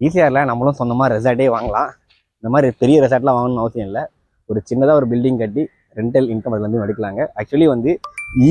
ஈசிஆரில் நம்மளும் சொந்தமாக ரெசார்ட்டே வாங்கலாம். இந்த மாதிரி பெரிய ரெசார்ட்லாம் வாங்கணும்னு அவசியம் இல்லை. ஒரு சின்னதாக ஒரு பில்டிங் கட்டி ரெண்டல் இன்கம் அதுலேருந்து எடுக்கலாங்க. ஆக்சுவலி வந்து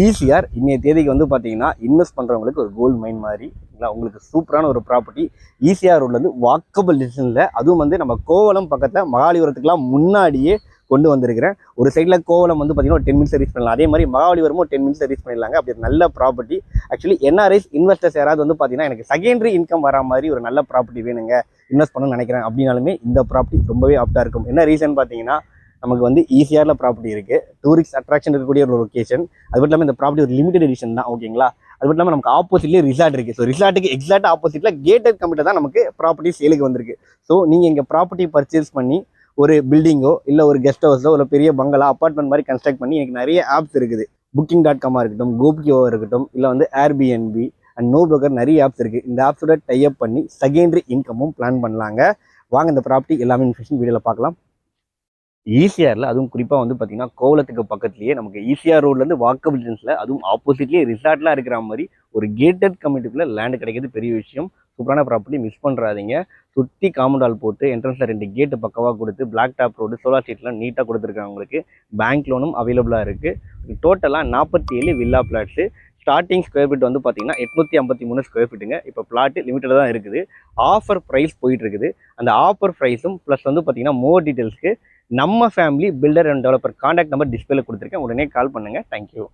ஈசிஆர் இன்னைய தேதிக்கு வந்து பார்த்தீங்கன்னா இன்வெஸ்ட் பண்ணுறவங்களுக்கு ஒரு கோல்டு மைன் மாதிரி இல்லை, உங்களுக்கு சூப்பரான ஒரு ப்ராப்பர்ட்டி. ஈசிஆர் ரோட்லேருந்து வாக்கபிள் டிஸ்டன்ஸில், அதுவும் வந்து நம்ம கோவளம் பக்கத்தில் மகாபலிபுரத்துக்குலாம் முன்னாடியே கொண்டு வந்திருக்கிறேன். ஒரு சைடில் கோவளம் வந்து பார்த்தீங்கன்னா ஒரு 10 மினிட்ஸ் ரீச் பண்ணலாம். அதே மாதிரி மகாபலிபுரமும் 10 மினிட்ஸ் ரீச் பண்ணிடலாங்க. அப்படி ஒரு நல்ல ப்ராப்பர்ட்டி. ஆக்சுவலி என்ஆர்ஐஸ் இன்வெஸ்டர்ஸ் யாராவது வந்து பார்த்தீங்கன்னா எனக்கு செகண்டரி இன்கம் வர மாதிரி ஒரு நல்ல ப்ராப்பர்ட்டி வேணுங்க, இன்வெஸ்ட் பண்ணணும்னு நினைக்கிறேன் அப்படின்னாலுமே இந்த ப்ராப்பர்ட்டி ரொம்பவே ஆப்டாக இருக்கும். என்ன ரீசன் பார்த்தீங்கன்னா, நமக்கு வந்து ஈசிஆரில் ப்ராப்பர்ட்டி இருக்குது, டூரிஸ்ட் அட்ராக்ஷன் இருக்கக்கூடிய ஒரு லொக்கேஷன். அது மட்டும் இல்லாமல் இந்த ப்ராப்பர்ட்டி ஒரு லிமிடெட் எடிஷன் தான், ஓகேங்களா. அது மட்டும் இல்லாமல் நமக்கு ஆப்போசிட்லேயே ரிசார்ட் இருக்குது. ஸோ ரிசார்ட்டுக்கு எக்ஸாக்ட் ஆப்போசிட்டில் கேட்டட் கம்யூனிட்டி தான் நமக்கு ப்ராப்பர்ட்டி சேலுக்கு வந்திருக்கு. ஸோ நீங்கள் இங்கே ப்ராப்பர்ட்டி பர்ச்சேஸ் பண்ணி ஒரு பில்டிங்கோ இல்லை ஒரு கெஸ்ட் ஹவுஸோ இல்லை பெரிய பங்களா அப்பார்ட்மெண்ட் மாதிரி கன்ஸ்ட்ரக்ட் பண்ணி எனக்கு நிறைய ஆப்ஸ் இருக்குது. Booking.com இருக்கட்டும், கோபியோ இருக்கட்டும், இல்லை வந்து ஏர்பிஎன்பி அண்ட் நோ புரோக்கர், நிறைய ஆப்ஸ் இருக்குது. இந்த ஆப்ஸோட டைப் பண்ணி செகண்டரி இன்கமும் பிளான் பண்ணலாங்க. வாங்க இந்த ப்ராப்பர்ட்டி எல்லாமே இன்ஃபர்மேஷன் வீடியோவில் பார்க்கலாம். ஈசிஆரில் அதுவும் குறிப்பாக வந்து பார்த்தீங்கன்னா கோவளத்துக்கு பக்கத்துலேயே நமக்கு ஈசிஆர் ரோட்லேருந்து வாக்கபிள் டிஸ்டன்ஸில், அதுவும் ஆப்போசிட்லேயே ரிசார்ட்லாம் இருக்கிற மாதிரி ஒரு கேட்டட் கம்யூனிட்டிக்குள்ளே லேண்டு கிடைக்கிறது பெரிய விஷயம். சூப்பரான ப்ராப்பர்ட்டி, மிஸ் பண்ணுறாதீங்க. சுற்றி காம்பவுண்ட் வால் போட்டு என்ட்ரன்ஸில் 2 கேட்டு பக்கவாக கொடுத்து பிளாக் டாப் ரோடு சோலார் ஸ்ட்ரீட்லாம் நீட்டாக கொடுத்துருக்காங்க. உங்களுக்கு பேங்க் லோனும் அவைலபிளாக இருக்குது. டோட்டலாக 47 villa plots. Starting square feet வந்து பார்த்தீங்கன்னா 853 ஸ்கொயர் ஃபீட்டுங்க. இப்போ பிளாட்டு லிமிட்டடாக தான் இருக்குது. ஆஃபர் ப்ரைஸ் போயிட்டு இருக்குது. அந்த ஆஃபர் ப்ரைஸும் ப்ளஸ் வந்து பார்த்தீங்கன்னா மோர் டீட்டெயில்ஸ்க்கு நம்ம family filter and developer contact number டிஸ்பிளேல கொடுத்துருக்கேன். உடனே கால் பண்ணுங்கள். தேங்க்யூ.